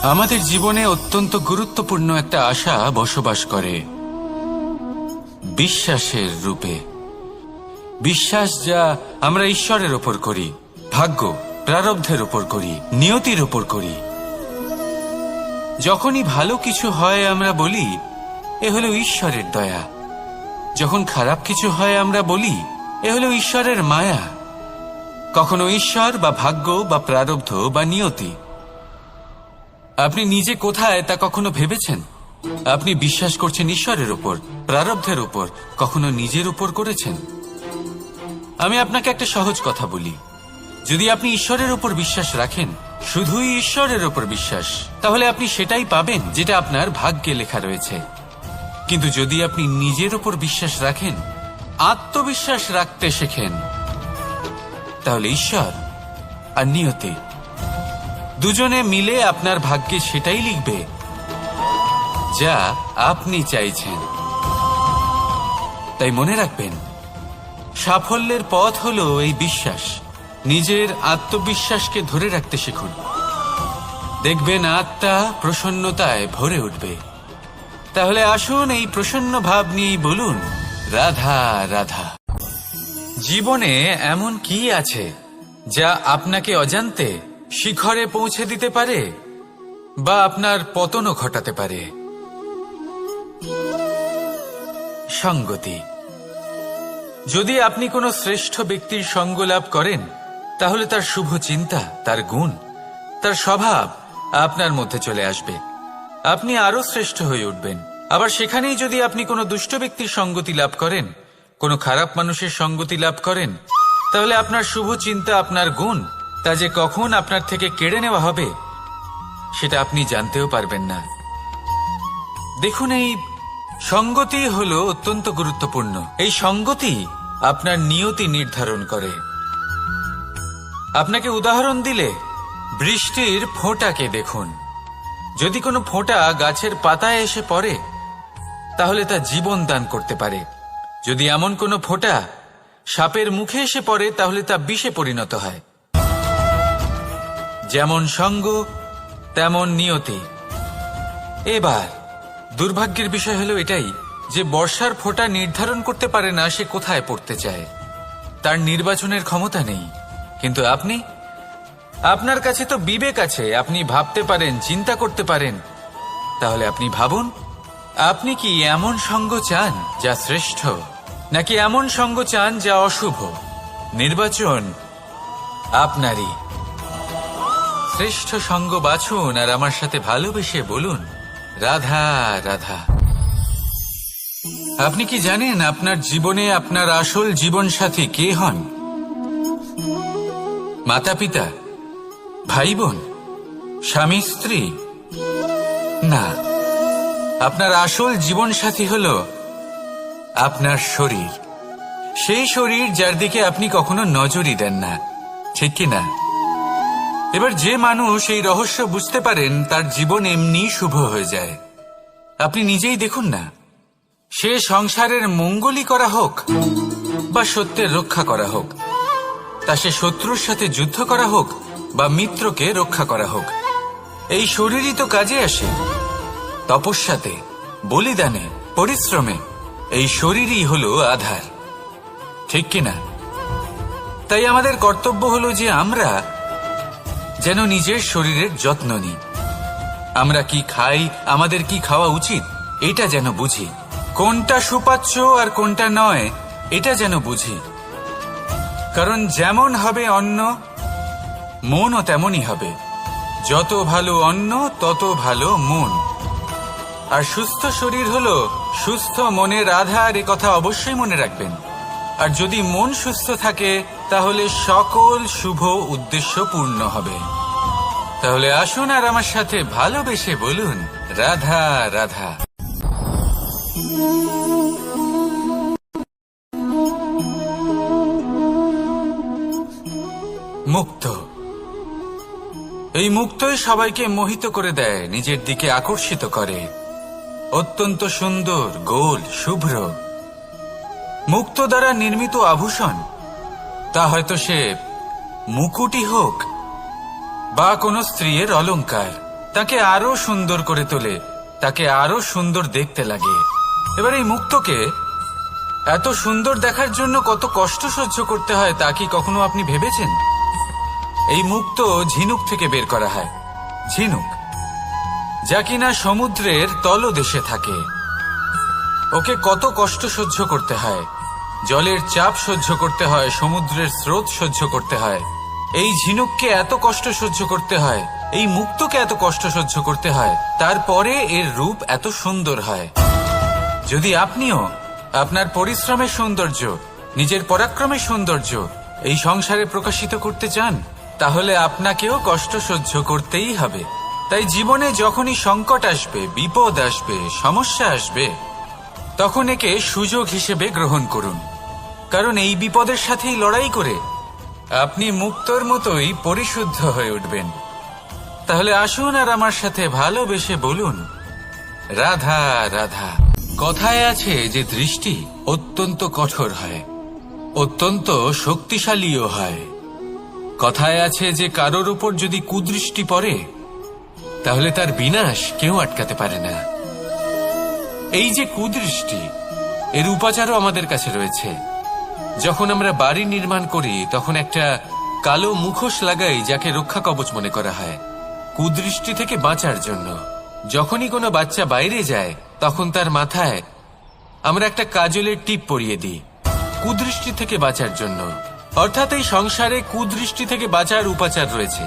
আমাদের জীবনে অত্যন্ত গুরুত্বপূর্ণ একটা আশা বসবাস করে বিশ্বাসের রূপে। বিশ্বাস যা আমরা ঈশ্বরের ওপর করি, ভাগ্য প্রারব্ধের ওপর করি, নিয়তির ওপর করি। যখনই ভালো কিছু হয় আমরা বলি এ হলো ঈশ্বরের দয়া, যখন খারাপ কিছু হয় আমরা বলি এ হলো ঈশ্বরের মায়া। কখনো ঈশ্বর বা ভাগ্য বা প্রারব্ধ বা নিয়তি। আপনি নিজে কোথায় তা কখনো ভেবেছেন? আপনি বিশ্বাস করছেন ঈশ্বরের উপর, প্রারব্ধের উপর, কখনো নিজের উপর করেছেন? আমি আপনাকে একটা সহজ কথা বলি, যদি আপনি ঈশ্বরের উপর বিশ্বাস রাখেন, শুধুই ঈশ্বরের উপর বিশ্বাস, তাহলে আপনি সেটাই পাবেন যেটা আপনার ভাগ্যে লেখা রয়েছে। কিন্তু যদি আপনি নিজের উপর বিশ্বাস রাখেন, আত্মবিশ্বাস রাখতে শেখেন, তাহলে ঈশ্বর আর নিয়তি দুজনে মিলে আপনার ভাগ্যে সেটাই লিখবে যা আপনি চাইছেন। তাই মনে রাখবেন, সাফল্যের পথ হলো এই বিশ্বাস। নিজের আত্মবিশ্বাসকে ধরে রাখতে শিখুন, দেখবেন আত্মা প্রসন্নতায় ভরে উঠবে। তাহলে আসুন এই প্রসন্ন ভাব নিয়েই বলুন, রাধা রাধা। জীবনে এমন কি আছে যা আপনাকে অজান্তে শিখরে পৌঁছে দিতে পারে বা আপনার পতনও ঘটাতে পারে? সঙ্গতি। যদি আপনি কোনো শ্রেষ্ঠ ব্যক্তির সঙ্গ লাভ করেন, তাহলে তার শুভ চিন্তা, তার গুণ, তার স্বভাব আপনার মধ্যে চলে আসবে। আপনি আরো শ্রেষ্ঠ হয়ে উঠবেন। আবার সেখানেই যদি আপনি কোনো দুষ্ট ব্যক্তির সঙ্গতি লাভ করেন, কোনো খারাপ মানুষের সঙ্গতি লাভ করেন, তাহলে আপনার শুভ চিন্তা, আপনার গুণ, তা যে কখন আপনার থেকে কেড়ে নেওয়া হবে সেটা আপনি জানতেও পারবেন না। দেখুন, এই সঙ্গতি হলো অত্যন্ত গুরুত্বপূর্ণ। এই সঙ্গতি আপনার নিয়তি নির্ধারণ করে। আপনাকে উদাহরণ দিলে, বৃষ্টির ফোঁটাকে দেখুন। যদি কোনো ফোঁটা গাছের পাতায় এসে পড়ে, তাহলে তা জীবন দান করতে পারে। যদি এমন কোনো ফোঁটা সাপের মুখে এসে পড়ে, তাহলে তা বিষে পরিণত হয়। যেমন সঙ্গ তেমন নিয়তি। এবার দুর্ভাগ্যের বিষয় হলো এটাই যে বর্ষার ফোঁটা নির্ধারণ করতে পারে না সে কোথায় পড়তে চায়। তার নির্বাচনের ক্ষমতা নেই। কিন্তু আপনি, আপনার কাছে তো বিবেক আছে, আপনি ভাবতে পারেন, চিন্তা করতে পারেন। তাহলে আপনি ভাবুন, আপনি কি এমন সঙ্গ চান যা শ্রেষ্ঠ, নাকি এমন সঙ্গ চান যা অশুভ? নির্বাচন আপনারই। শ্রেষ্ঠ সঙ্গ বাছুন আর আমার সাথে ভালোবেসে বলুন, রাধা রাধা। আপনি কি জানেন আপনার জীবনে আপনার আসল জীবনসাথী কে হন? মাতা পিতা, ভাই বোন, স্বামী স্ত্রী? না, আপনার আসল জীবনসাথী হল আপনার শরীর। সেই শরীর যার দিকে আপনি কখনো নজরই দেন না, ঠিক কি না? এবার যে মানুষ এই রহস্য বুঝতে পারেন, তার জীবন এমনি শুভ হয়ে যায়। আপনি নিজেই দেখুন না, সে সংসারের মঙ্গলই করা হোক বা সত্যের রক্ষা করা হোক, তা সে শত্রুর সাথে যুদ্ধ করা হোক বা মিত্রকে রক্ষা করা হোক, এই শরীরই তো কাজে আসে। তপস্যাতে, বলিদানে, পরিশ্রমে এই শরীরই হলো আধার, ঠিক কিনা? তাই আমাদের কর্তব্য হলো যে আমরা যেন নিজের শরীরের যত্ন নিই। আমরা কি খাই, আমাদের কি খাওয়া উচিত, এটা যেন বুঝি। কোনটা সুপাচ্য আর কোনটা নয়, এটা যেন বুঝি। কারণ যেমন হবে অন্ন, মনও তেমনই হবে। যত ভালো অন্ন তত ভালো মন। আর সুস্থ শরীর হলো সুস্থ মনের আধার, এ কথা অবশ্যই মনে রাখবেন। আর যদি মন সুস্থ থাকে, তাহলে সকল শুভ উদ্দেশ্য পূর্ণ হবে। তাহলে আসুন আর আমার সাথে ভালোবেসে বলুন, রাধা রাধা। মুক্ত। এই মুক্তই সবাইকে মোহিত করে দেয়, নিজের দিকে আকর্ষিত করে। অত্যন্ত সুন্দর, গোল, শুভ্র। মুক্ত দ্বারা নির্মিত আভূষণ, তা হয়তো সে মুকুটই হোক বা কোনো স্ত্রীর অলংকার, তাকে আরো সুন্দর করে তোলে, তাকে আরো সুন্দর দেখতে লাগে। এবার এই মুক্তোকে এত সুন্দর দেখার জন্য কত কষ্ট সহ্য করতে হয় তা কি কখনো আপনি ভেবেছেন? এই মুক্তো ঝিনুক থেকে বের করা হয়, ঝিনুক যা কিনা সমুদ্রের তলদেশে থাকে। ওকে কত কষ্ট সহ্য করতে হয়, জলের চাপ সহ্য করতে হয়, সমুদ্রের স্রোত সহ্য করতে হয়। এই ঝিনুককে এত কষ্ট সহ্য করতে হয়, এই মুক্তোকে এত কষ্ট সহ্য করতে হয়, তারপরে এর রূপ এত সুন্দর হয়। যদি আপনিও আপনার পরিশ্রমের সৌন্দর্য, নিজের পরাক্রমের সৌন্দর্য এই সংসারে প্রকাশিত করতে চান, তাহলে আপনাকেও কষ্ট সহ্য করতেই হবে। তাই জীবনে যখনই সংকট আসবে, বিপদ আসবে, সমস্যা আসবে, তখন একে সুযোগ হিসেবে গ্রহণ করুন। কারণ এই বিপদের সাথেই লড়াই করে আপনি মুক্তোর মতোই পরিশুদ্ধ হয়ে উঠবেন। তাহলে আসুন আর আমার সাথে ভালোবেসে বলুন, রাধা রাধা। কথায় আছে যে দৃষ্টি অত্যন্ত কঠোর হয়, অত্যন্ত শক্তিশালীও হয়। কথায় আছে যে কারোর উপর যদি কুদৃষ্টি পড়ে তাহলে তার বিনাশ কেউ আটকাতে পারে না। এই যে কুদৃষ্টি, এর উপাচারও আমাদের কাছে রয়েছে। যখন আমরা বাড়ি নির্মাণ করি তখন একটা কালো মুখোশ লাগাই, যাকে রক্ষা কবচ মনে করা হয়, কুদৃষ্টি থেকে বাঁচার জন্য। যখনই কোনো বাচ্চা বাইরে যায় তখন তার মাথায় আমরা একটা কাজলের টিপ পরিয়ে দিই, কুদৃষ্টি থেকে বাঁচার জন্য। অর্থাৎ এই সংসারে কুদৃষ্টি থেকে বাঁচার উপাচার রয়েছে।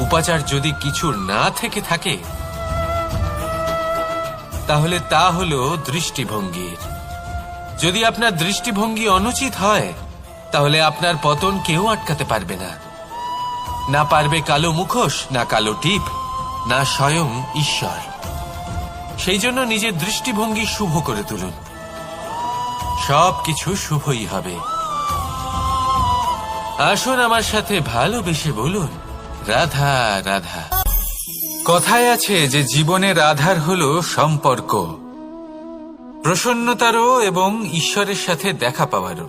উপাচার যদি কিছু না থেকে থাকে তাহলে তা হলো দৃষ্টিভঙ্গির। যদি আপনার দৃষ্টিভঙ্গি অনুচিত হয় তাহলে আপনার পতন কেউ আটকাতে পারবে না। না পারবে কালো মুখোশ, না কালো টিপ, না স্বয়ং ঈশ্বর। সেই জন্য নিজের দৃষ্টিভঙ্গি শুভ করে তুলুন, সবকিছু শুভই হবে। আসুন আমার সাথে ভালোবেসে বলুন, রাধা রাধা। কথায় আছে যে জীবনের আধার হলো সম্পর্ক, প্রসন্নতারও এবং ঈশ্বরের সাথে দেখা পাওয়ারও।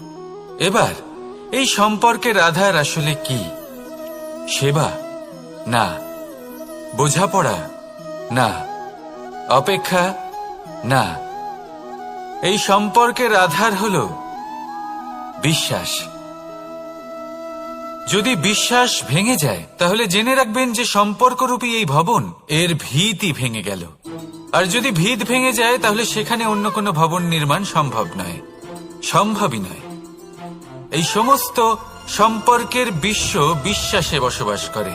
এবার এই সম্পর্কের আধার আসলে কি? সেবা? না। বোঝাপড়া? না। অপেক্ষা? না। এই সম্পর্কের আধার হলো বিশ্বাস। যদি বিশ্বাস ভেঙে যায় তাহলে জেনে রাখবেন যে সম্পর্করূপী এই ভবন, এর ভিতই ভেঙে গেল। আর যদি ভিত ভেঙে যায় তাহলে সেখানে অন্য কোনো ভবন নির্মাণ সম্ভব নয়, সম্ভবই নয়। এই সমস্ত সম্পর্কের বিশ্ব বিশ্বাসে বসবাস করে।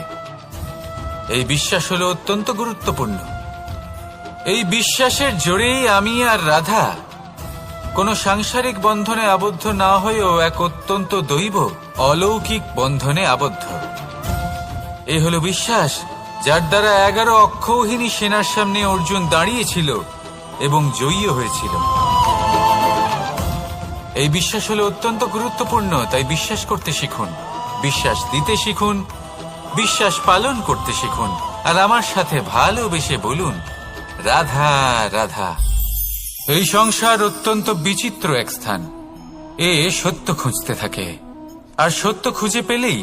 এই বিশ্বাস হলো অত্যন্ত গুরুত্বপূর্ণ। এই বিশ্বাসের জোরেই আমি আর রাধা কোনো সাংসারিক বন্ধনে আবদ্ধ না হয়েও এক অত্যন্ত দৈব অলৌকিক বন্ধনে আবদ্ধ। এ হলো বিশ্বাস, যার দ্বারা 11 অক্ষৌহিনী সেনার সামনে অর্জুন দাঁড়িয়েছিল এবং জয়ী হয়েছিল। এই বিশ্বাস হলো অত্যন্ত গুরুত্বপূর্ণ। তাই বিশ্বাস করতে শিখুন, বিশ্বাস দিতে শিখুন, বিশ্বাস পালন করতে শিখুন। আর আমার সাথে ভালোবেসে বলুন, রাধা রাধা। এই সংসার অত্যন্ত বিচিত্র এক স্থান। এ সত্য খুঁজতে থাকে, আর সত্য খুঁজে পেলেই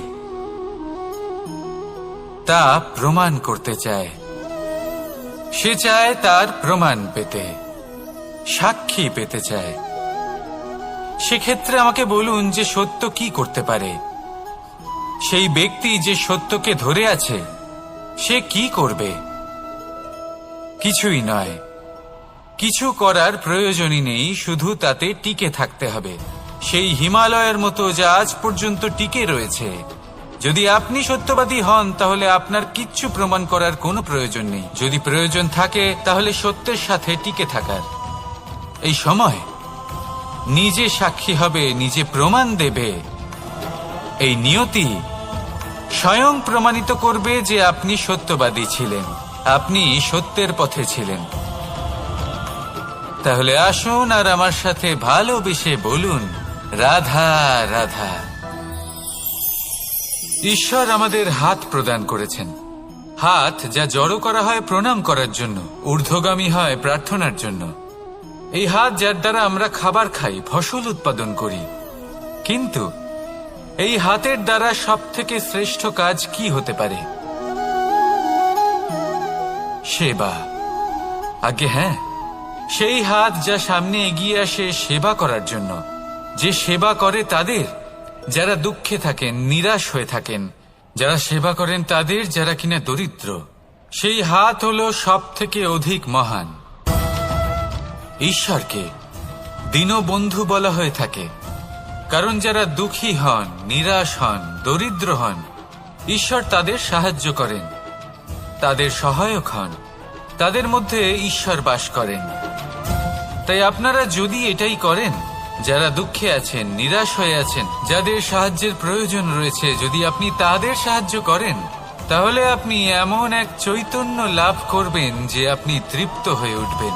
তা প্রমাণ করতে চায়। সে চায় তার প্রমাণ পেতে, সাক্ষী পেতে চায়। সেক্ষেত্রে আমাকে বলুন যে সত্য কি করতে পারে? সেই ব্যক্তি যে সত্যকে ধরে আছে সে কি করবে? কিছুই নয়, কিছু করার প্রয়োজনই নেই, শুধু তাতে টিকে থাকতে হবে। সেই হিমালয়ের মতো যা আজ পর্যন্ত টিকে রয়েছে। যদি আপনি সত্যবাদী হন তাহলে আপনার কিচ্ছু প্রমাণ করার কোনো প্রয়োজন নেই। যদি প্রয়োজন থাকে তাহলে সত্যের সাথে টিকে থাকার। এই সময় নিজে সাক্ষী হবে, নিজে প্রমাণ দেবে। এই নিয়তি স্বয়ং প্রমাণিত করবে যে আপনি সত্যবাদী ছিলেন, আপনি সত্যের পথে ছিলেন। তাহলে আসুন আর আমার সাথে ভালোবেসে বলুন, রাধা রাধা। ঈশ্বর আমাদের হাত প্রদান করেছেন, হাত যা জড়ো করা হয় প্রণাম করার জন্য, ঊর্ধ্বগামী হয় প্রার্থনার জন্য। এই হাত যার দ্বারা আমরা খাবার খাই, ফসল উৎপাদন করি। কিন্তু এই হাতের দ্বারা সবথেকে শ্রেষ্ঠ কাজ কি হতে পারে? সেবা। আগে হ্যাঁ, সেই হাত যা সামনে এগিয়ে আসে সেবা করার জন্য, যে সেবা করে তাদের যারা দুঃখে থাকেন, নিরাশ হয়ে থাকেন, যারা সেবা করেন তাদের যারা কিনা দরিদ্র, সেই হাত হলো সব থেকে অধিক মহান। ঈশ্বরকে দীনবন্ধু বলা হয়ে থাকে, কারণ যারা দুঃখী হন, নিরাশ হন, দরিদ্র হন, ঈশ্বর তাদের সাহায্য করেন, তাদের সহায়ক হন, তাদের মধ্যে ঈশ্বর বাস করেন। তাই আপনারা যদি এটাই করেন, যারা দুঃখে আছেন, নিরাশ হয়ে আছেন, যাদের সাহায্যের প্রয়োজন রয়েছে, যদি আপনি তাদের সাহায্য করেন, তাহলে আপনি এমন এক চৈতন্য লাভ করবেন যে আপনি তৃপ্ত হয়ে উঠবেন।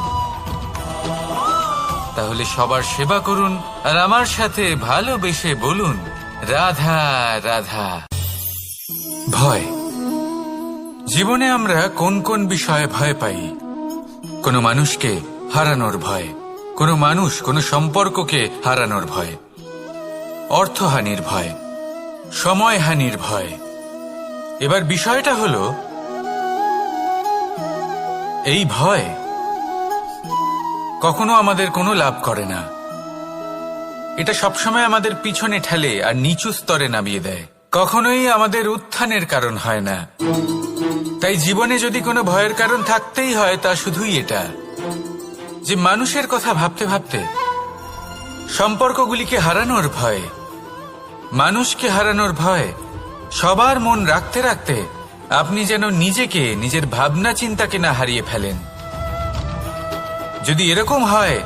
তাহলে সবার সেবা করুন আর আমার সাথে ভালোবেসে বলুন, রাধা রাধা। ভয়। জীবনে আমরা কোন কোন বিষয়ে ভয় পাই? কোনো মানুষকে হারানোর ভয়, কোনো মানুষ, কোনো সম্পর্ককে হারানোর ভয়, অর্থহানির ভয়, সময়হানির ভয়। এবার বিষয়টা হলো, এই ভয় কখনো আমাদের কোনো লাভ করে না। এটা সবসময় আমাদের পিছনে ঠেলে আর নিচু স্তরে নামিয়ে দেয়, কখনোই আমাদের উত্থানের কারণ হয় না। তাই জীবনে যদি কোনো ভয়ের কারণ থাকতেই হয়, তা শুধুই এটা যে মানুষের কথা ভাবতে ভাবতে, সম্পর্কগুলিকে হারানোর ভয়, মানুষকে হারানোর ভয়, সবার মন রাখতে রাখতে আপনি যেন নিজেকে, নিজের ভাবনা চিন্তাকে না হারিয়ে ফেলেন। যদি এরকম হয়,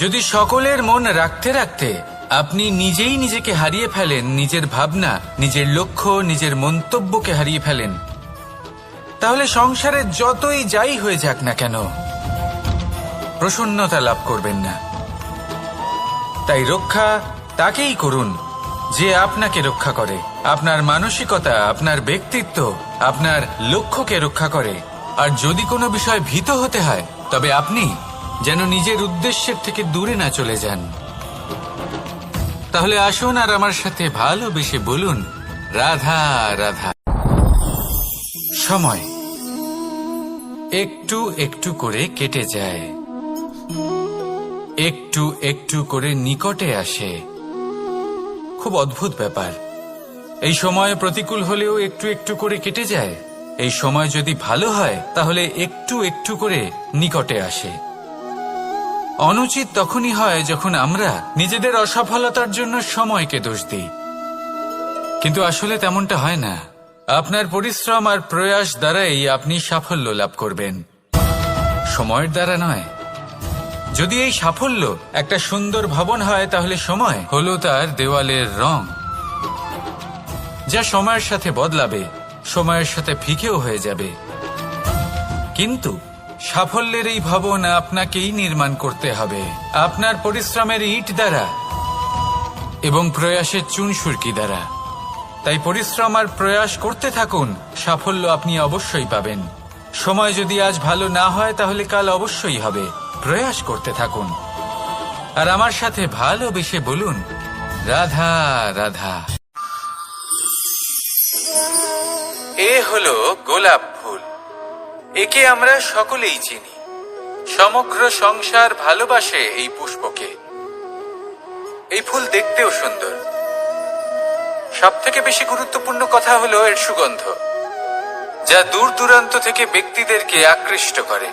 যদি সকলের মন রাখতে রাখতে আপনি নিজেই নিজেকে হারিয়ে ফেলেন, নিজের ভাবনা, নিজের লক্ষ্য, নিজের মন্তব্যকে হারিয়ে ফেলেন, তাহলে সংসারে যতই যাই হয়ে যাক না কেন, প্রসন্নতা লাভ করবেন না। তাই রক্ষা তাকেই করুন যে আপনাকে রক্ষা করে, আপনার মানসিকতা, আপনার ব্যক্তিত্ব, আপনার লক্ষ্যকে রক্ষা করে। আর যদি কোনো বিষয় ভীত হতে হয়, তবে আপনি যেন নিজের উদ্দেশ্যের থেকে দূরে না চলে যান। তাহলে আসুন আর আমার সাথে ভালোবেসে বলুন, রাধা রাধা। সময় একটু একটু করে কেটে যায়, একটু একটু করে নিকটে আসে। খুব অদ্ভুত ব্যাপার। এই সময় প্রতিকূল হলেও একটু একটু করে কেটে যায়। এই সময় যদি ভালো হয়, তাহলে একটু একটু করে নিকটে আসে। অনুচিত তখনই হয় যখন আমরা নিজেদের অসফলতার জন্য সময়কে দোষ দিই, কিন্তু আসলে তেমনটা হয় না। আপনার পরিশ্রম আর প্রয়াস দ্বারাই আপনি সাফল্য লাভ করবেন, সময়ের দ্বারা নয়। যদি এই সাফল্য একটা সুন্দর ভবন হয়, তাহলে সময় হলো তার দেওয়ালের রং, যা সময়ের সাথে বদলাবে, সময়ের সাথে ফিকেও হয়ে যাবে। কিন্তু সাফল্যের এই ভবন আপনাকেই নির্মাণ করতে হবে, আপনার পরিশ্রমের ইট দ্বারা এবং প্রয়াসের চুনসুরকি দ্বারা। তাই পরিশ্রম আর প্রয়াস করতে থাকুন, সাফল্য আপনি অবশ্যই পাবেন। সময় যদি আজ ভালো না হয়, তাহলে কাল অবশ্যই হবে। প্রয়াস করতে থাকুন আর আমার সাথে ভালোবেসে বলুন, রাধা রাধা। এ হলো গোলাপ ফুল। একে আমরা সকলেই চিনি। সমগ্র সংসার ভালোবাসে এই পুষ্পকে। এই ফুল দেখতেও সুন্দর। সবথেকে বেশি গুরুত্বপূর্ণ কথা হলো এর সুগন্ধ, যা দূর দূরান্ত থেকে ব্যক্তিদেরকে আকৃষ্ট করে।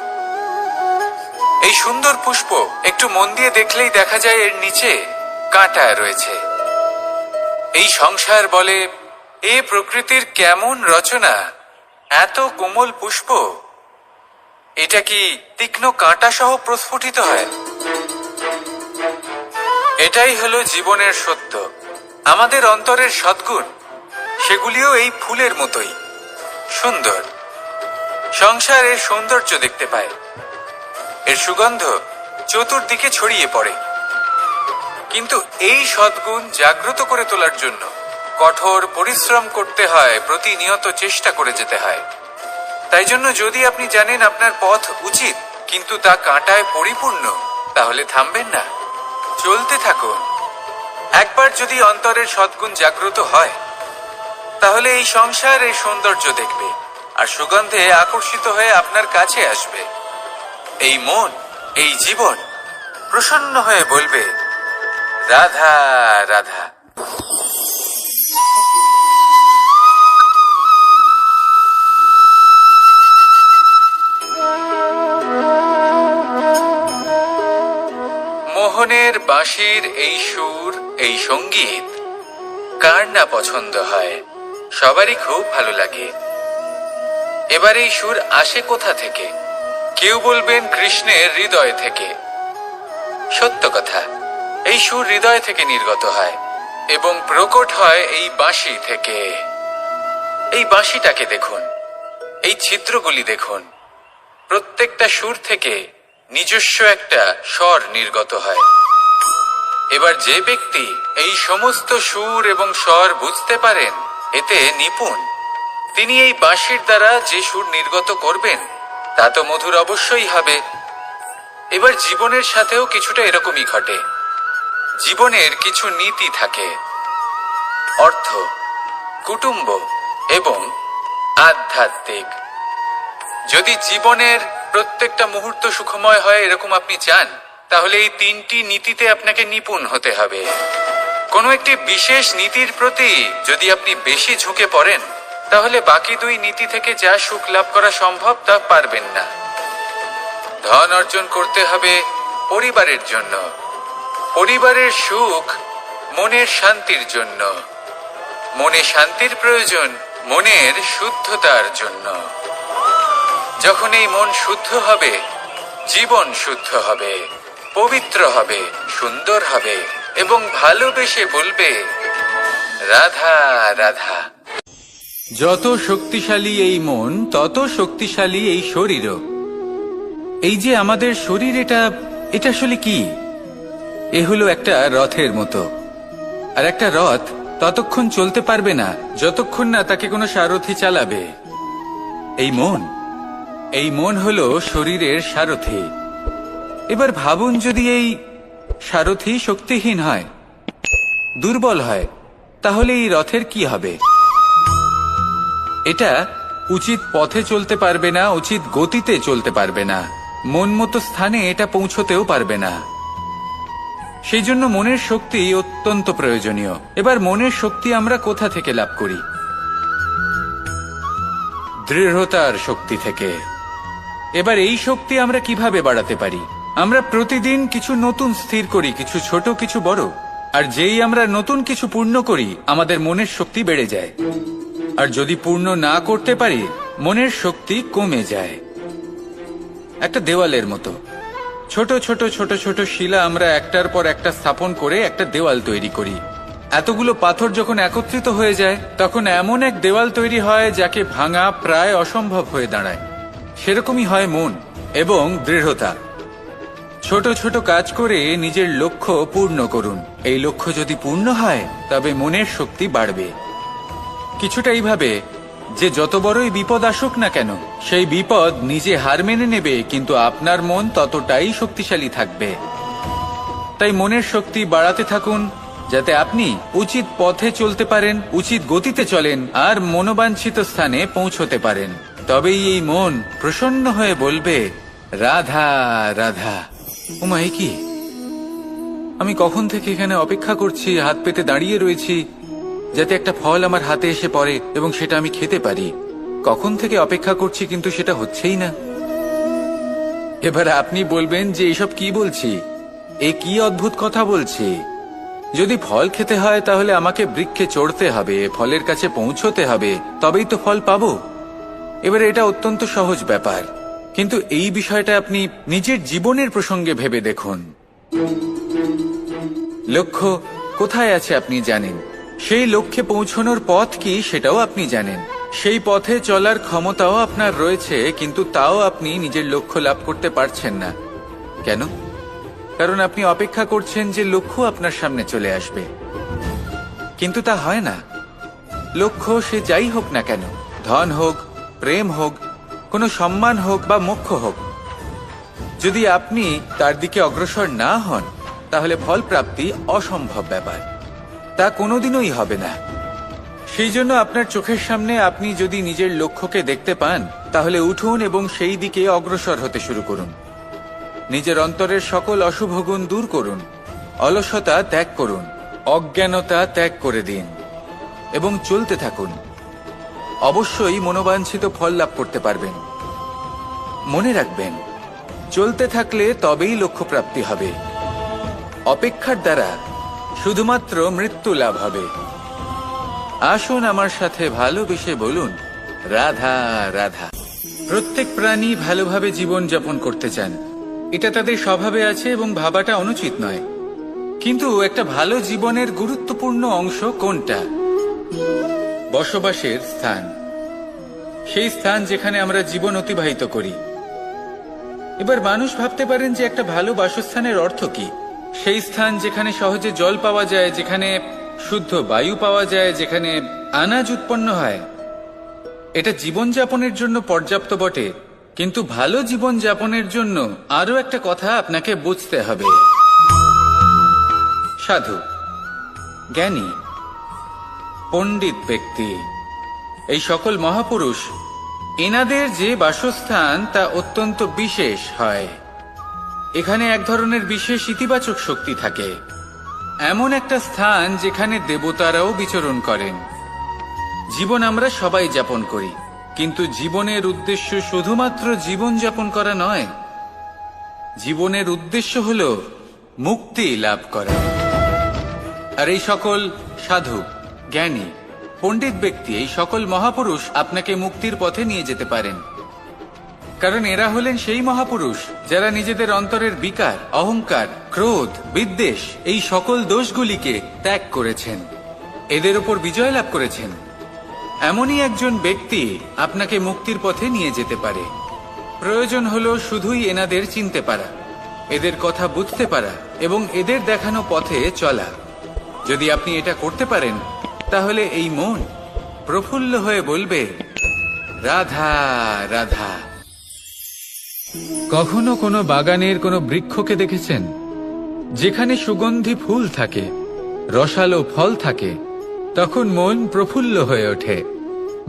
এই সুন্দর পুষ্প একটু মন দিয়ে দেখলেই দেখা যায় এর নিচে কাঁটা রয়েছে। এই সংসার বলে, এ প্রকৃতির কেমন রচনা, এত কোমল পুষ্প, এটা কি তীক্ষ্ণ কাঁটা সহ প্রস্ফুটিত হয়? এটাই হলো জীবনের সত্য। আমাদের অন্তরের সদ্গুণ, সেগুলিও এই ফুলের মতোই সুন্দর। সংসারের সৌন্দর্য দেখতে পায়, এর সুগন্ধ চতুর্দিকে ছড়িয়ে পড়ে। কিন্তু এই সদ্গুণ জাগ্রত করে তোলার জন্য কঠোর পরিশ্রম করতে হয়, প্রতিনিয়ত চেষ্টা করে যেতে হয়। তাই জন্য যদি আপনি জানেন আপনার পথ উচিত, কিন্তু তা কাঁটায় পরিপূর্ণ, তাহলে থামবেন না, চলতে থাকুন। একবার যদি অন্তরের সদ্গুণ জাগ্রত হয়, তাহলে এই সংসার, এই সৌন্দর্য দেখবে, আর সুগন্ধে আকর্ষিত হয়ে আপনার কাছে আসবে। এই মন, এই জীবন প্রসন্ন হয়ে বলবে, রাধা রাধা। মোহনের বাঁশির এই সুর, এই সঙ্গীত কার না পছন্দ হয়? সবারই খুব ভালো লাগে। এবার এই সুর আসে কোথা থেকে? কেউ বলবেন কৃষ্ণের হৃদয় থেকে। সত্য কথা, এই সুর হৃদয় থেকে নির্গত হয় এবং প্রকট হয় এই বাঁশি থেকে। এই বাঁশিটাকে দেখুন, এই ছিদ্রগুলি দেখুন, প্রত্যেকটা সুর থেকে নিজস্ব একটা স্বর নির্গত হয়। এবার যে ব্যক্তি এই সমস্ত সুর এবং স্বর বুঝতে পারেন, এতে নিপুণ, তিনি এই বাঁশির দ্বারা যে সুর নির্গত করবেন তা তো মধুর অবশ্যই হবে। এবার জীবনের সাথেও কিছুটা এরকমই ঘটে। জীবনের কিছু নীতি থাকে, অর্থ, কুটুম্ব এবং আধ্যাত্মিক। যদি জীবনের প্রত্যেকটা মুহূর্ত সুখময় হয় এরকম আপনি চান, তাহলে এই তিনটি নীতিতে আপনাকে নিপুণ হতে হবে। কোনো একটি বিশেষ নীতির প্রতি যদি আপনি বেশি ঝুঁকে পড়েন, তাহলে বাকি দুই নীতি থেকে যা সুখ লাভ করা সম্ভব তা পারবেন না। ধন অর্জন করতে হবে পরিবারের জন্য, পরিবারের সুখ মনের শান্তির জন্য, মনে শান্তির প্রয়োজন মনের শুদ্ধতার জন্য। যখন এই মন শুদ্ধ হবে, জীবন শুদ্ধ হবে, পবিত্র হবে, সুন্দর হবে এবং ভালোবেসে বলবে, রাধা রাধা। যত শক্তিশালী এই মন, তত শক্তিশালী এই শরীরও। এই যে আমাদের শরীর, এটা আসলে কি? এ হলো একটা রথের মতো। আর একটা রথ ততক্ষণ চলতে পারবে না যতক্ষণ না তাকে কোনো সারথি চালাবে। এই মন হলো শরীরের সারথি। এবার ভাবুন, যদি এই সারথি শক্তিহীন হয়, দুর্বল হয়, তাহলে এই রথের কি হবে? এটা উচিত পথে চলতে পারবে না, উচিত গতিতে চলতে পারবে না, মন মতো স্থানে এটা পৌঁছতেও পারবে না। সেই জন্য মনের শক্তি অত্যন্ত প্রয়োজনীয়। এবার মনের শক্তি আমরা কোথা থেকে লাভ করি? দৃঢ়তার শক্তি থেকে। এবার এই শক্তি আমরা কিভাবে বাড়াতে পারি? আমরা প্রতিদিন কিছু নতুন স্থির করি, কিছু ছোট কিছু বড়। আর যেই আমরা নতুন কিছু পূর্ণ করি, আমাদের মনের শক্তি বেড়ে যায়। আর যদি পূর্ণ না করতে পারি, মনের শক্তি কমে যায়। একটা দেওয়ালের মতো ছোট ছোট ছোট ছোট শিলা আমরা একটার পর একটা স্থাপন করে একটা দেওয়াল তৈরি করি। এতগুলো পাথর যখন একত্রিত হয়ে যায়, তখন এমন এক দেওয়াল তৈরি হয় যাকে ভাঙা প্রায় অসম্ভব হয়ে দাঁড়ায়। সেরকমই হয় মন এবং দৃঢ়তা। ছোট ছোট কাজ করে নিজের লক্ষ্য পূর্ণ করুন। এই লক্ষ্য যদি পূর্ণ হয়, তবে মনের শক্তি বাড়বে। কিছুটা এইভাবে যে যত বড়ই বিপদ আসুক না কেন, সেই বিপদ নিজে হার মেনে নেবে, কিন্তু আপনার মন ততটাই শক্তিশালী থাকবে। তাই মনের শক্তি বাড়াতে থাকুন, যাতে আপনি উচিত পথে চলতে পারেন, উচিত গতিতে চলেন আর মনোবাঞ্ছিত স্থানে পৌঁছতে পারেন। তবেই এই মন প্রসন্ন হয়ে বলবে, রাধা রাধা। ওমা, এ কি? আমি কখন থেকে এখানে অপেক্ষা করছি, হাত পেতে দাঁড়িয়ে রয়েছি যাতে একটা ফল আমার হাতে এসে পড়ে এবং সেটা আমি খেতে পারি। কখন থেকে অপেক্ষা করছি, কিন্তু সেটা হচ্ছেই না। এবার আপনি বলবেন যে এসব কি বলছি, এ কি অদ্ভুত কথা বলছি। যদি ফল খেতে হয় তাহলে আমাকে বৃক্ষে চড়তে হবে, ফলের কাছে পৌঁছতে হবে, তবেই তো ফল পাবো। এবারে এটা অত্যন্ত সহজ ব্যাপার, কিন্তু এই বিষয়টা আপনি নিজের জীবনের প্রসঙ্গে ভেবে দেখুন। লক্ষ্য কোথায় আছে আপনি জানেন, সেই লক্ষ্যে পৌঁছানোর পথ কি সেটাও আপনি জানেন, সেই পথে চলার ক্ষমতাও আপনার রয়েছে, কিন্তু তাও আপনি নিজের লক্ষ্য লাভ করতে পারছেন না। কেন? কারণ আপনি অপেক্ষা করছেন যে লক্ষ্য আপনার সামনে চলে আসবে, কিন্তু তা হয় না। লক্ষ্য সে যাই হোক না কেন, ধন হোক, প্রেম হোক, কোনো সম্মান হোক বা মোক্ষ হোক, যদি আপনি তার দিকে অগ্রসর না হন, তাহলে ফল প্রাপ্তি অসম্ভব ব্যাপার। তা কোনোদিনই হবে না। সেই জন্য আপনার চোখের সামনে আপনি যদি নিজের লক্ষ্যকে দেখতে পান, তাহলে উঠুন এবং সেই দিকে অগ্রসর হতে শুরু করুন। নিজের অন্তরের সকল অশুভ গুণ দূর করুন, অলসতা ত্যাগ করুন, অজ্ঞানতা ত্যাগ করে দিন এবং চলতে থাকুন। অবশ্যই মনোবাঞ্ছিত ফল লাভ করতে পারবেন। মনে রাখবেন, চলতে থাকলে তবেই লক্ষ্য প্রাপ্তি হবে। অপেক্ষার দ্বারা শুধুমাত্র মৃত্যু লাভ হবে। আসুন আমার সাথে ভালোবেসে বলুন, রাধা রাধা। প্রত্যেক প্রাণী ভালোভাবে জীবন যাপন করতে চান, এটা তাদের স্বভাবে আছে এবং ভাবাটা অনুচিত নয়। কিন্তু একটা ভালো জীবনের গুরুত্বপূর্ণ অংশ কোনটা? বসবাসের স্থান, সেই স্থান যেখানে আমরা জীবন অতিবাহিত করি। এবার মানুষ ভাবতে পারেন যে একটা ভালো বাসস্থানের অর্থ কি? সেই স্থান যেখানে সহজে জল পাওয়া যায়, যেখানে শুদ্ধ বায়ু পাওয়া যায়, যেখানে আনাজ উৎপন্ন হয়। এটা জীবনযাপনের জন্য পর্যাপ্ত বটে, কিন্তু ভালো জীবন যাপনের জন্য আরো একটা কথা আপনাকে বুঝতে হবে। সাধু, জ্ঞানী, পণ্ডিত ব্যক্তি, এই সকল মহাপুরুষ, এনাদের যে বাসস্থান তা অত্যন্ত বিশেষ হয়। এখানে এক ধরনের বিশেষ ইতিবাচক শক্তি থাকে, এমন একটা স্থান যেখানে দেবতারাও বিচরণ করেন। জীবন আমরা সবাই যাপন করি, কিন্তু জীবনের উদ্দেশ্য শুধুমাত্র জীবন যাপন করা নয়। জীবনের উদ্দেশ্য হল মুক্তি লাভ করা। আর এই সকল সাধু, জ্ঞানী, পণ্ডিত ব্যক্তি, এই সকল মহাপুরুষ আপনাকে মুক্তির পথে নিয়ে যেতে পারেন। কারণ এরা হলেন সেই মহাপুরুষ যারা নিজেদের অন্তরের বিকার, অহংকার, ক্রোধ, বিদ্বেষ, এই সকল দোষগুলিকে ত্যাগ করেছেন, এদের উপর বিজয় লাভ করেছেন। এমনই একজন ব্যক্তি আপনাকে মুক্তির পথে নিয়ে যেতে পারে। প্রয়োজন হলো শুধুই এনাদের চিনতে পারা, এদের কথা বুঝতে পারা এবং এদের দেখানো পথে চলা। যদি আপনি এটা করতে পারেন, তাহলে এই মন প্রফুল্ল হয়ে বলবে, রাধা রাধা। কখনো কোনো বাগানের কোনো বৃক্ষকে দেখেছেন যেখানে সুগন্ধি ফুল থাকে, রসালো ফল থাকে? তখন মন প্রফুল্ল হয়ে ওঠে,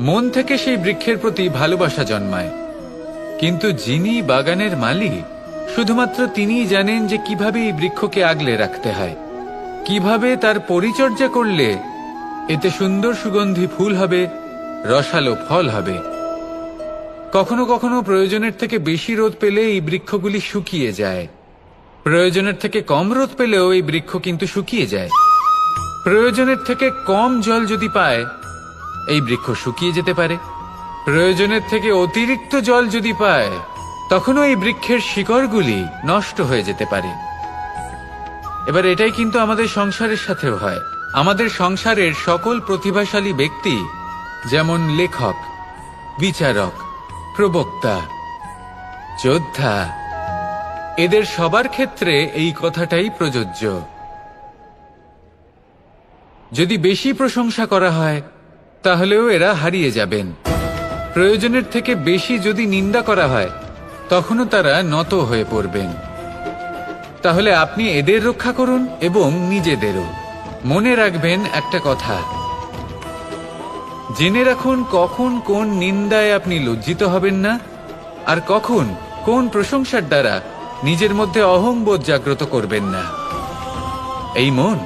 মন থেকে সেই বৃক্ষের প্রতি ভালোবাসা জন্মায়। কিন্তু যিনি বাগানের মালিক, শুধুমাত্র তিনিই জানেন যে কিভাবে এই বৃক্ষকে আগলে রাখতে হয়, কিভাবে তার পরিচর্যা করলে এতে সুন্দর সুগন্ধি ফুল হবে, রসালো ফল হবে। কখনো কখনো প্রয়োজনের থেকে বেশি রোদ পেলে এই বৃক্ষগুলি শুকিয়ে যায়, প্রয়োজনের থেকে কম রোদ পেলেও এই বৃক্ষ কিন্তু শুকিয়ে যায়। প্রয়োজনের থেকে কম জল যদি পায়, এই বৃক্ষ শুকিয়ে যেতে পারে। প্রয়োজনের থেকে অতিরিক্ত জল যদি পায়, তখনও এই বৃক্ষের শিকড়গুলি নষ্ট হয়ে যেতে পারে। এবার এটাই কিন্তু আমাদের সংসারের সাথেও হয়। আমাদের সংসারের সকল প্রতিভাশালী ব্যক্তি, যেমন লেখক, বিচারক, প্রবক্তা, যোদ্ধা, এদের সবার ক্ষেত্রে এই কথাটাই প্রযোজ্য। যদি বেশি প্রশংসা করা হয়, তাহলেও এরা হারিয়ে যাবেন। প্রয়োজনের থেকে বেশি যদি নিন্দা করা হয়, তখনও তারা নত হয়ে পড়বেন। তাহলে আপনি এদের রক্ষা করুন এবং নিজেদেরও। মনে রাখবেন একটা কথা, জেনে রাখুন কখন কোন নিন্দায় আপনি লজ্জিত হবেন না, আর কখন কোন প্রশংসার দ্বারা নিজের মধ্যে অহংবোধ জাগ্রত করবেন না। এই মন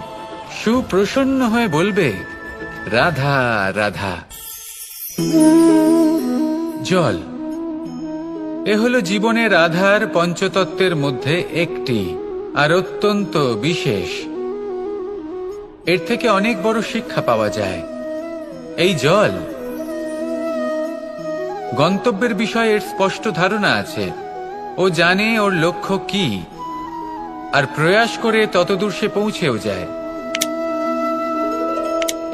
সুপ্রসন্ন হয়ে বলবে, রাধা রাধা। জল, এ হলো জীবনের আধার পঞ্চতত্ত্বের মধ্যে একটি, আর অত্যন্ত বিশেষ। এর থেকে অনেক বড় শিক্ষা পাওয়া যায়। এই জল, গন্তব্যের বিষয়ে এর স্পষ্ট ধারণা আছে। ও জানে ওর লক্ষ্য কি, আর প্রয়াস করে ততদূর সে পৌঁছেও যায়।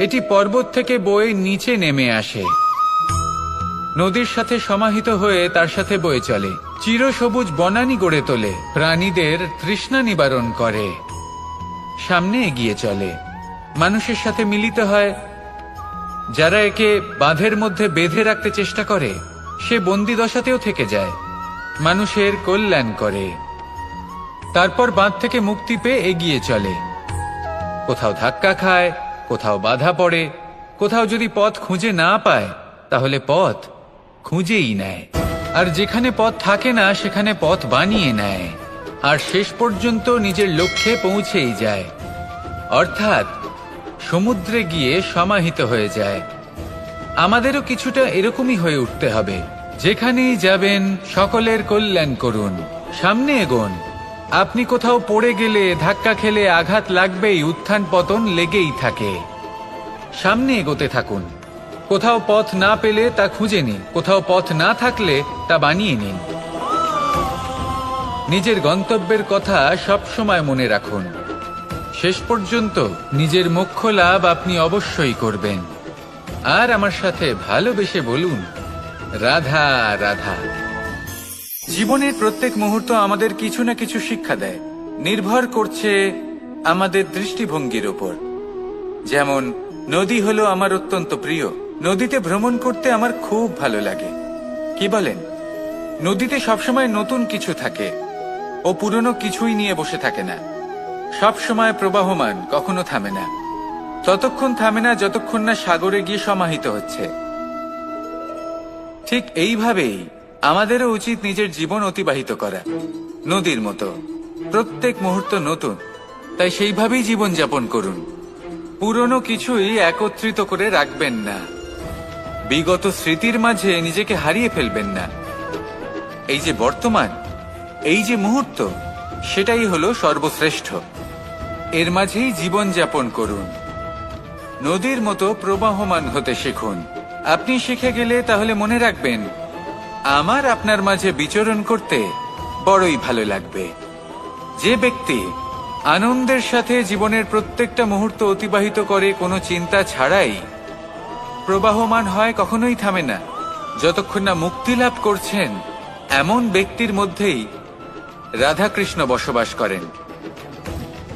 এটি পর্বত থেকে বয়ে নিচে নেমে আসে, নদীর সাথে সমাহিত হয়ে তার সাথে বয়ে চলে, চিরসবুজ বনানী গড়ে তোলে, প্রাণীদের তৃষ্ণা নিবারণ করে, সামনে এগিয়ে চলে, মানুষের সাথে মিলিত হয়। যারা একে বাঁধের মধ্যে বেঁধে রাখতে চেষ্টা করে, সে বন্দি দশাতেও থেকে যায়, মানুষের কল্যাণ করে। তারপর বাঁধ থেকে মুক্তি পেয়ে এগিয়ে চলে, কোথাও ধাক্কা খায়, কোথাও বাধা পড়ে, কোথাও যদি পথ খুঁজে না পায় তাহলে পথ খুঁজেই নেয়, আর যেখানে পথ থাকে না সেখানে পথ বানিয়ে নেয়, আর শেষ পর্যন্ত নিজের লক্ষ্যে পৌঁছেই যায়, অর্থাৎ সমুদ্রে গিয়ে সমাহিত হয়ে যায়। আমাদেরও কিছুটা এরকমই হয়ে উঠতে হবে। যেখানেই যাবেন সকলের কল্যাণ করুন, সামনে এগোন। আপনি কোথাও পড়ে গেলে, ধাক্কা খেলে আঘাত লাগবেই, উত্থান পতন লেগেই থাকে। সামনে এগোতে থাকুন। কোথাও পথ না পেলে তা খুঁজে নিন, কোথাও পথ না থাকলে তা বানিয়ে নিন। নিজের গন্তব্যের কথা সবসময় মনে রাখুন। শেষ পর্যন্ত নিজের মোক্ষ লাভ আপনি অবশ্যই করবেন। আর আমার সাথে ভালোবেসে বলুন, রাধা রাধা। জীবনের প্রত্যেক মুহূর্ত আমাদের কিছু না কিছু শিক্ষা দেয়, নির্ভর করছে আমাদের দৃষ্টিভঙ্গির উপর। যেমন নদী হলো আমার অত্যন্ত প্রিয়। নদীতে ভ্রমণ করতে আমার খুব ভালো লাগে। কি বলেন? নদীতে সবসময় নতুন কিছু থাকে, ও পুরনো কিছুই নিয়ে বসে থাকে না। সবসময় প্রবাহমান, কখনো থামে না। ততক্ষণ থামে না যতক্ষণ না সাগরে গিয়ে সমাহিত হচ্ছে। ঠিক এইভাবেই আমাদেরও উচিত নিজের জীবন অতিবাহিত করা, নদীর মতো। প্রত্যেক মুহূর্ত নতুন, তাই সেইভাবেই জীবন যাপন করুন। পুরনো কিছুই একত্রিত করে রাখবেন না, বিগত স্মৃতির মাঝে নিজেকে হারিয়ে ফেলবেন না। এই যে বর্তমান, এই যে মুহূর্ত, সেটাই হলো সর্বশ্রেষ্ঠ। এর মাঝেই জীবন যাপন করুন। নদীর মতো প্রবাহমান হতে শিখুন। আপনি শিখে গেলে তাহলে মনে রাখবেন, আমার আপনার মাঝে বিচরণ করতে বড়ই ভালো লাগবে। যে ব্যক্তি আনন্দের সাথে জীবনের প্রত্যেকটা মুহূর্ত অতিবাহিত করে কোনো চিন্তা ছাড়াই, প্রবাহমান হয়, কখনোই থামে না, যতক্ষণ না মুক্তি লাভ করছেন, এমন ব্যক্তির মধ্যেই রাধাকৃষ্ণ বসবাস করেন।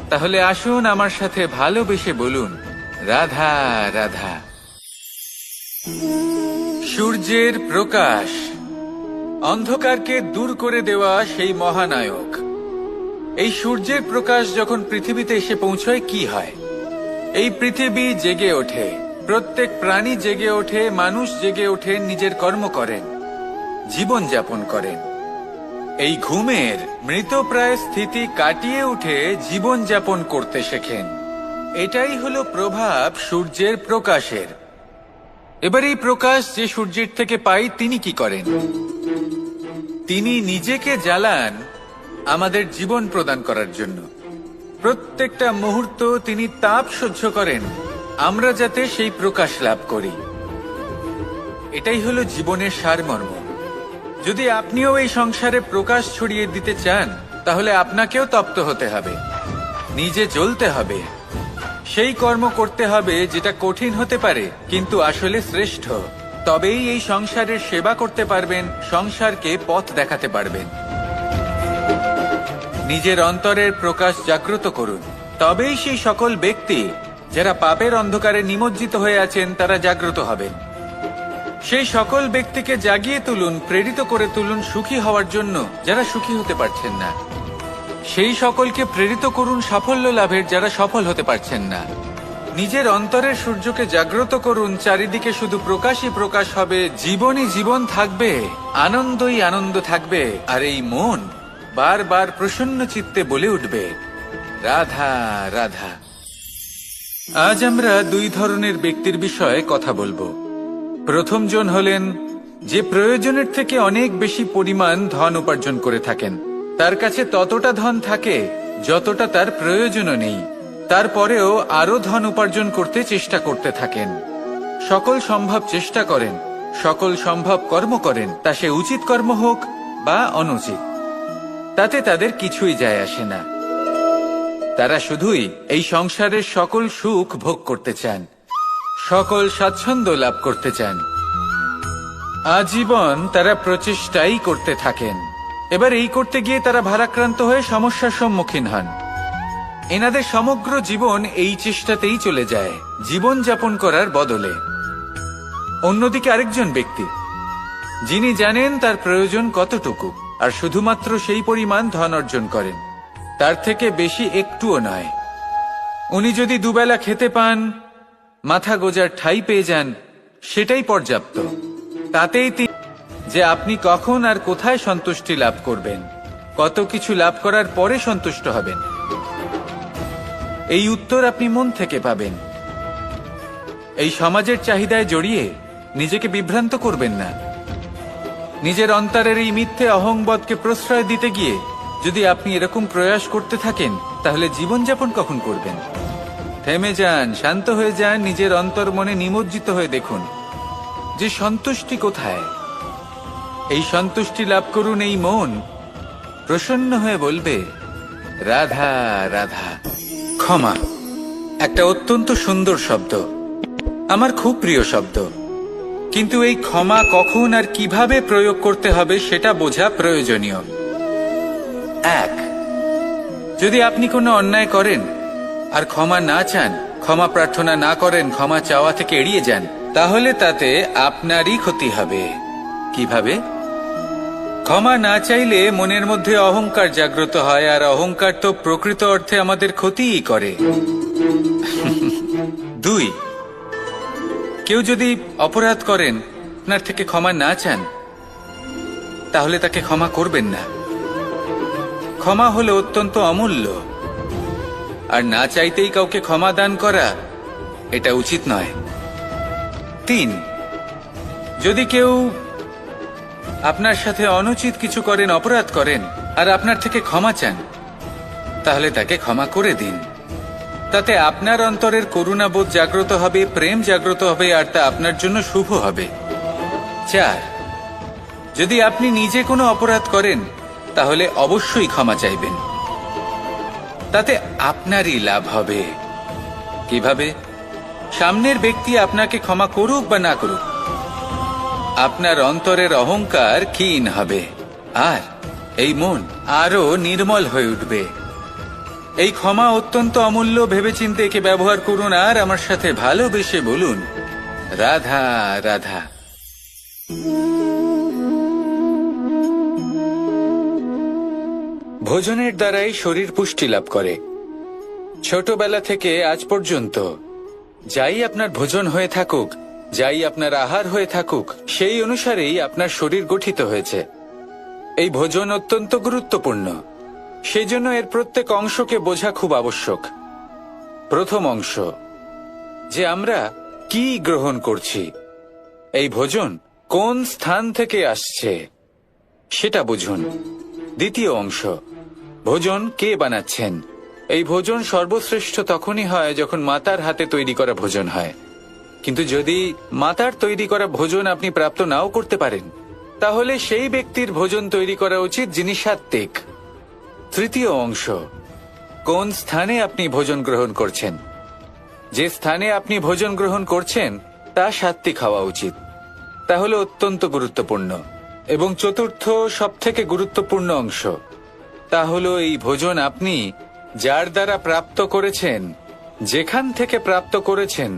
তাহলে আসুন আমার সাথে ভালোবেসে বলুন, রাধা রাধা। সূর্যের প্রকাশ, অন্ধকারকে দূর করে দেওয়া সেই মহানায়ক। এই সূর্যের প্রকাশ যখন পৃথিবীতে এসে পৌঁছয়, কি হয়? এই পৃথিবী জেগে ওঠে, প্রত্যেক প্রাণী জেগে ওঠে, মানুষ জেগে ওঠে, নিজের কর্ম করেন, জীবন যাপন করেন। এই ঘুমের মৃতপ্রায় স্থিতি কাটিয়ে উঠে জীবন যাপন করতে শেখেন। এটাই হলো প্রভাব সূর্যের প্রকাশের। এবার এই প্রকাশ যে সূর্যের থেকে পাই, তিনি কি করেন? তিনি নিজেকে জ্বালান আমাদের জীবন প্রদান করার জন্য। প্রত্যেকটা মুহূর্ত তিনি তাপ সহ্য করেন, আমরা যাতে সেই প্রকাশ লাভ করি। এটাই হলো জীবনের সারমর্ম। যদি আপনিও এই সংসারে প্রকাশ ছড়িয়ে দিতে চান, তাহলে আপনাকেও তপ্ত হতে হবে, নিজে জ্বলতে হবে, সেই কর্ম করতে হবে যেটা কঠিন হতে পারে কিন্তু আসলে শ্রেষ্ঠ। তবেই এই সংসারের সেবা করতে পারবেন, সংসারকে পথ দেখাতে পারবেন। নিজের অন্তরের প্রকাশ জাগ্রত করুন, তবেই সেই সকল ব্যক্তি যারা পাপের অন্ধকারে নিমজ্জিত হয়ে আছেন, তারা জাগ্রত হবেন। সেই সকল ব্যক্তিকে জাগিয়ে তুলুন, প্রেরিত করে তুলুন সুখী হওয়ার জন্য, যারা সুখী হতে পারছেন না। সেই সকলকে প্রেরিত করুন সাফল্য লাভের, যারা সফল হতে পারছেন না। নিজের অন্তরের সূর্যকে জাগ্রত করুন, চারিদিকে শুধু প্রকাশই প্রকাশ হবে, জীবনই জীবন থাকবে, আনন্দই আনন্দ থাকবে, আর এই মন বারবার প্রসন্ন চিত্তে বলে উঠবে, রাধা রাধা। আজ আমরা দুই ধরনের ব্যক্তির বিষয়ে কথা বলবো। প্রথম জন হলেন যে প্রয়োজনের থেকে অনেক বেশি পরিমাণ ধন উপার্জন করে থাকেন। তার কাছে ততটা ধন থাকে যতটা তার প্রয়োজনও নেই, তারপরেও আরো ধন উপার্জন করতে চেষ্টা করতে থাকেন। সকল সম্ভব চেষ্টা করেন, সকল সম্ভব কর্ম করেন, তা সে উচিত কর্ম হোক বা অনুচিত, তাতে তাদের কিছুই যায় আসে না। তারা শুধুই এই সংসারের সকল সুখ ভোগ করতে চান, সকল স্বাচ্ছন্দ্য লাভ করতে চান। আজীবন তারা প্রচেষ্টাই করতে থাকেন। এবার এই করতে গিয়ে তারা ভারাক্রান্ত হয়ে সমস্যার সম্মুখীন হন। এনাদের সমগ্র জীবন এই চেষ্টাতেই চলে যায়, জীবন যাপন করার বদলে। অন্যদিকে আরেকজন ব্যক্তি, যিনি জানেন তার প্রয়োজন কতটুকু, আর শুধুমাত্র সেই পরিমাণ ধন অর্জন করেন, তার থেকে বেশি একটুও নয়। উনি যদি দুবেলা খেতে পান, মাথা গোজার ঠাঁই পেয়ে যান, সেটাই পর্যাপ্ত। তাতেই যে আপনি কখন আর কোথায় সন্তুষ্টি লাভ করবেন, কত কিছু লাভ করার পরে সন্তুষ্ট হবেন, এই উত্তর আপনি মন থেকে পাবেন। এই সমাজের চাহিদায় জড়িয়ে নিজেকে বিভ্রান্ত করবেন না। নিজের অন্তরের এই মিথ্যে অহংবোধকে প্রশ্রয় দিতে গিয়ে যদি আপনি এরকম প্রয়াস করতে থাকেন, তাহলে জীবনযাপন কখন করবেন? থেমে যান, শান্ত হয়ে যান, নিজের অন্তর মনে নিমজ্জিত হয়ে দেখুন যে সন্তুষ্টি কোথায়। এই সন্তুষ্টি লাভ করুন। এই মন প্রসন্ন হয়ে বলবে, রাধা রাধা। ক্ষমা একটা অত্যন্ত সুন্দর শব্দ, আমার খুব প্রিয় শব্দ, কিন্তু এই ক্ষমা কখন আর কিভাবে প্রয়োগ করতে হবে সেটা বোঝা প্রয়োজনীয়। এক, যদি আপনি কোনো অন্যায় করেন আর ক্ষমা না চান, ক্ষমা প্রার্থনা না করেন, ক্ষমা চাওয়া থেকে এড়িয়ে যান, তাহলে তাতে আপনারই ক্ষতি হবে। কিভাবে? ক্ষমা না চাইলে মনের মধ্যে অহংকার জাগ্রত হয়, আর অহংকার তো প্রকৃত অর্থে আমাদের ক্ষতিই করে। দুই, কেউ যদি অপরাধ করেন, আপনার থেকে ক্ষমা না চান, তাহলে তাকে ক্ষমা করবেন না। ক্ষমা হলো অত্যন্ত অমূল্য, আর না চাইতেই কাউকে ক্ষমা দান করা এটা উচিত নয়। তিন, যদি কেউ আপনার সাথে অনুচিত কিছু করেন, অপরাধ করেন, আর আপনার থেকে ক্ষমা চান, তাহলে তাকে ক্ষমা করে দিন। তাতে আপনার অন্তরের করুণাবোধ জাগ্রত হবে, প্রেম জাগ্রত হবে, আর তা আপনার জন্য শুভ হবে। চার, যদি আপনি নিজে কোনো অপরাধ করেন, তাহলে অবশ্যই ক্ষমা চাইবেন। তাতে আপনারই লাভ হবে। কিভাবে? সামনের ব্যক্তি আপনাকে ক্ষমা করুক বা না করুক, আপনার অন্তরের অহংকার ক্ষীণ হবে, আর এই মন আরো নির্মল হয়ে উঠবে। এই ক্ষমা অত্যন্ত অমূল্য, ভেবেচিন্তে একে ব্যবহার করুন, আর আমার সাথে ভালোবেসে বলুন, রাধা রাধা। ভোজনের দ্বারাই শরীর পুষ্টি লাভ করে। ছোটবেলা থেকে আজ পর্যন্ত যাই আপনার ভোজন হয়ে থাকুক, যাই আপনার আহার হয়ে থাকুক, সেই অনুসারেই আপনার শরীর গঠিত হয়েছে। এই ভোজন অত্যন্ত গুরুত্বপূর্ণ, সেই জন্য এর প্রত্যেক অংশকে বোঝা খুব আবশ্যক। প্রথম অংশ, যে আমরা কি গ্রহণ করছি, এই ভোজন কোন স্থান থেকে আসছে সেটা বুঝুন। দ্বিতীয় অংশ, ভোজন কে বানাচ্ছেন। এই ভোজন সর্বশ্রেষ্ঠ তখনই হয় যখন মাতার হাতে তৈরি করা ভোজন হয়। কিন্তু যদি মাতার তৈরি করা ভোজন আপনি প্রাপ্ত নাও করতে পারেন, তাহলে সেই ব্যক্তির ভোজন তৈরি করা উচিত যিনি সাত্ত্বিক। তৃতীয় অংশ, কোন স্থানে আপনি ভোজন গ্রহণ করছেন। যে স্থানে আপনি ভোজন গ্রহণ করছেন তা সাত্ত্বিক হওয়া উচিত। তাহলে অত্যন্ত গুরুত্বপূর্ণ। এবং চতুর্থ সবথেকে গুরুত্বপূর্ণ অংশ, তা হলো এই ভোজন আপনি যার দ্বারা প্রাপ্ত করেছেন, যেখান থেকে প্রাপ্ত করেছেন,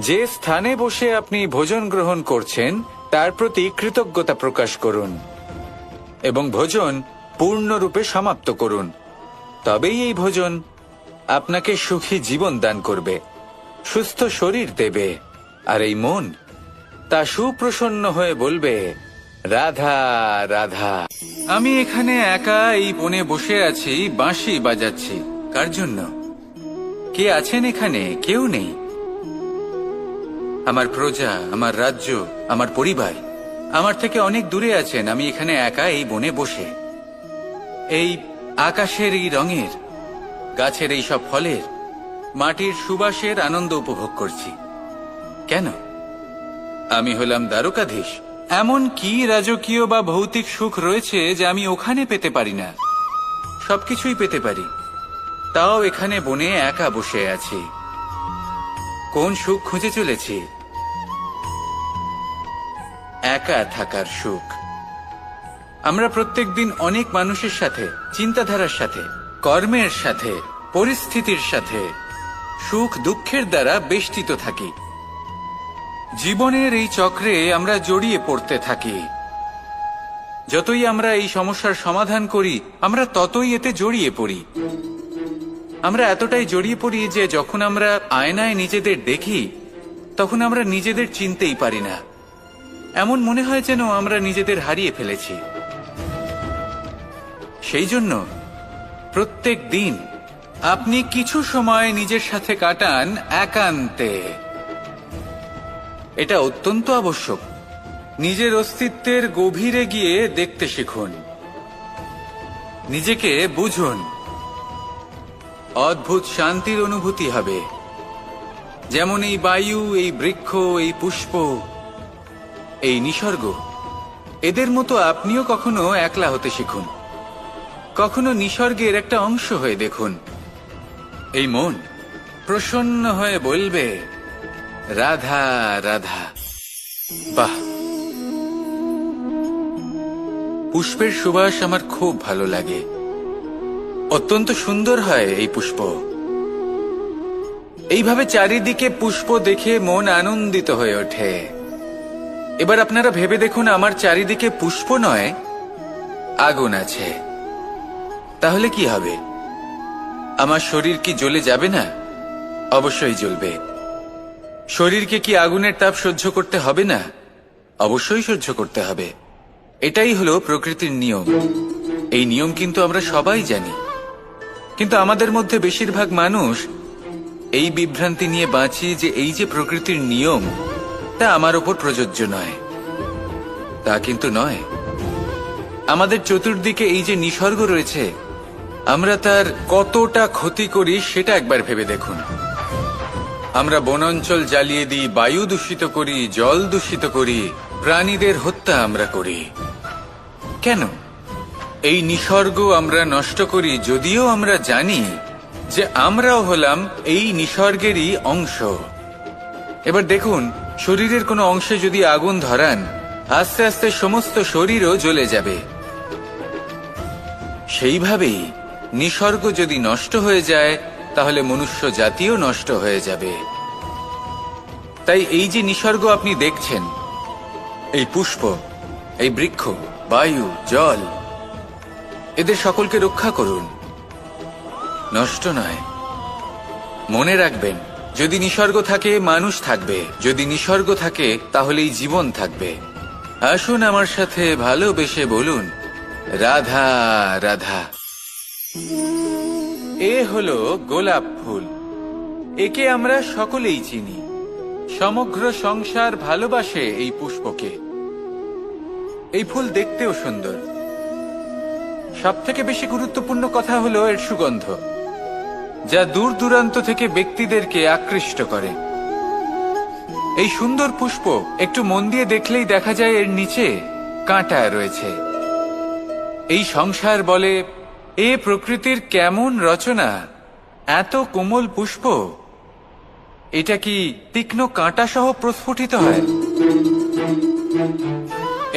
যে স্থানে বসে আপনি ভোজন গ্রহণ করছেন, তার প্রতি কৃতজ্ঞতা প্রকাশ করুন এবং ভোজন পূর্ণরূপে সমাপ্ত করুন। তবেই এই ভোজন আপনাকে সুখী জীবন দান করবে, সুস্থ শরীর দেবে, আর এই মন তা সুপ্রসন্ন হয়ে বলবে, রাধা রাধা। আমি এখানে একা এই বনে বসে আছি, বাঁশি বাজাচ্ছি। কার জন্য? কে আছেন এখানে? কেউ নেই। আমার প্রজা, আমার রাজ্য, আমার পরিবার আমার থেকে অনেক দূরে আছেন। আমি এখানে একা এই বনে বসে এই আকাশের এই রঙের, গাছের এই সব ফলের, মাটির সুবাসের আনন্দ উপভোগ করছি। কেন? আমি হলাম দ্বারকাধীশ। এমন কি রাজকীয় বা ভৌতিক সুখ রয়েছে যে আমি ওখানে পেতে পারি না? সবকিছুই পেতে পারি, তাও এখানে বনে একা বসে আছি। কোন সুখ খুঁজে চলেছি? একা থাকার সুখ। আমরা প্রত্যেকদিন অনেক মানুষের সাথে, চিন্তাধারার সাথে, কর্মের সাথে, পরিস্থিতির সাথে, সুখ দুঃখের দ্বারা বেষ্টিত থাকি। জীবনের এই চক্রে আমরা জড়িয়ে পড়তে থাকি। যতই আমরা এই সমস্যার সমাধান করি, আমরা ততই এতে জড়িয়ে পড়ি। আমরা এতটাই জড়িয়ে পড়ি যে যখন আমরা আয়নায় নিজেদের দেখি, তখন আমরা নিজেদের চিনতেই পারি না। এমন মনে হয় যেন আমরা নিজেদের হারিয়ে ফেলেছি। সেই জন্য প্রত্যেক দিন আপনি কিছু সময় নিজের সাথে কাটান একান্তে। এটা অত্যন্ত আবশ্যক। নিজের অস্তিত্বের গভীরে গিয়ে দেখতে শিখুন, নিজেকে বুঝুন। অদ্ভুত শান্তির অনুভূতি হবে। যেমন এই বায়ু, এই বৃক্ষ, এই পুষ্প, এই নিসর্গ, এদের মতো আপনিও কখনো একলা হতে শিখুন। কখনো নিসর্গের একটা অংশ হয়ে দেখুন। এই মন প্রসন্ন হয়ে বলবে, রাধা রাধা। বাহ, পুষ্পের সুবাস আমার খুব ভালো লাগে। অত্যন্ত সুন্দর হয় এই পুষ্প। এইভাবে চারিদিকে পুষ্প দেখে মন আনন্দিত হয়ে ওঠে। এবার আপনারা ভেবে দেখুন, আমার চারিদিকে পুষ্প নয়, আগুন আছে। তাহলে কি হবে? আমার শরীর কি জ্বলে যাবে না? অবশ্যই জ্বলবে। শরীরকে কি আগুনের তাপ সহ্য করতে হবে না? অবশ্যই সহ্য করতে হবে। এটাই হলো প্রকৃতির নিয়ম। এই নিয়ম কিন্তু আমরা সবাই জানি, কিন্তু আমাদের মধ্যে বেশিরভাগ মানুষ এই বিভ্রান্তি নিয়ে বাঁচি যে এই যে প্রকৃতির নিয়ম, তা আমার ওপর প্রযোজ্য নয়। তা কিন্তু নয়। আমাদের চতুর্দিকে এই যে নিসর্গ রয়েছে, আমরা তার কতটা ক্ষতি করি সেটা একবার ভেবে দেখুন। আমরা বনাঞ্চল জ্বালিয়ে দিই, বায়ু দূষিত করি, জল দূষিত করি, প্রাণীদের হত্যা আমরা করি। কেন? এই নিসর্গ আমরা নষ্ট করি, যদিও আমরা জানি যে আমরাও হলাম এই নিসর্গেরই অংশ। এবার দেখুন, শরীরের কোনো অংশে যদি আগুন ধরান, আস্তে আস্তে সমস্ত শরীরও জ্বলে যাবে। সেইভাবেই নিসর্গ যদি নষ্ট হয়ে যায়, তাহলে মনুষ্য জাতিও নষ্ট হয়ে যাবে। তাই এই যে নিসর্গ আপনি দেখছেন, এই পুষ্প, এই বৃক্ষ, বায়ু, জল, এদের সকলকে রক্ষা করুন, নষ্ট নয়। মনে রাখবেন, যদি নিসর্গ থাকে মানুষ থাকবে, যদি নিসর্গ থাকে তাহলেই জীবন থাকবে। আসুন আমার সাথে ভালোবেসে বলুন, রাধা রাধা। এ হলো গোলাপ ফুল। একে আমরা সকলেই চিনি। সমগ্র সংসার ভালোবাসে এই পুষ্পকে। এই ফুল দেখতেও সুন্দর। সবথেকে বেশি গুরুত্বপূর্ণ কথা হলো এর সুগন্ধ, যা দূর দূরান্ত থেকে ব্যক্তিদেরকে আকৃষ্ট করে। এই সুন্দর পুষ্প একটু মন দিয়ে দেখলেই দেখা যায় এর নিচে কাঁটা রয়েছে। এই সংসার বলে, এ প্রকৃতির কেমন রচনা, এত কোমল পুষ্প, এটা কি তীক্ষ্ণ কাঁটা সহ প্রস্ফুটিত হয়?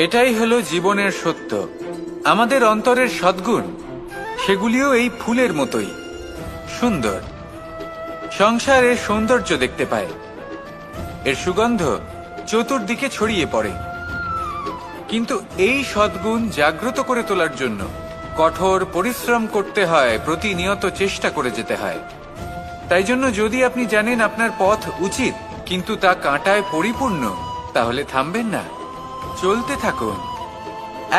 এটাই হলো জীবনের সত্য। আমাদের অন্তরের সদ্গুণ, সেগুলিও এই ফুলের মতোই সুন্দর। সংসারের সৌন্দর্য দেখতে পায়, এর সুগন্ধ চতুর্দিকে ছড়িয়ে পড়ে। কিন্তু এই সদ্গুণ জাগ্রত করে তোলার জন্য কঠোর পরিশ্রম করতে হয়, প্রতিনিয়ত চেষ্টা করে যেতে হয়। তাই জন্য যদি আপনি জানেন আপনার পথ উচিত, কিন্তু তা কাঁটায় পরিপূর্ণ, তাহলে থামবেন না, চলতে থাকুন।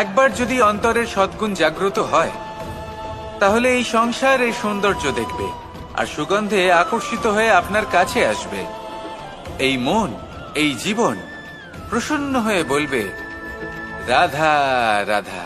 একবার যদি অন্তরের সদ্গুণ জাগ্রত হয়, তাহলে এই সংসার এই সৌন্দর্য দেখবে আর সুগন্ধে আকর্ষিত হয়ে আপনার কাছে আসবে। এই মন, এই জীবন প্রসন্ন হয়ে বলবে, রাধা রাধা।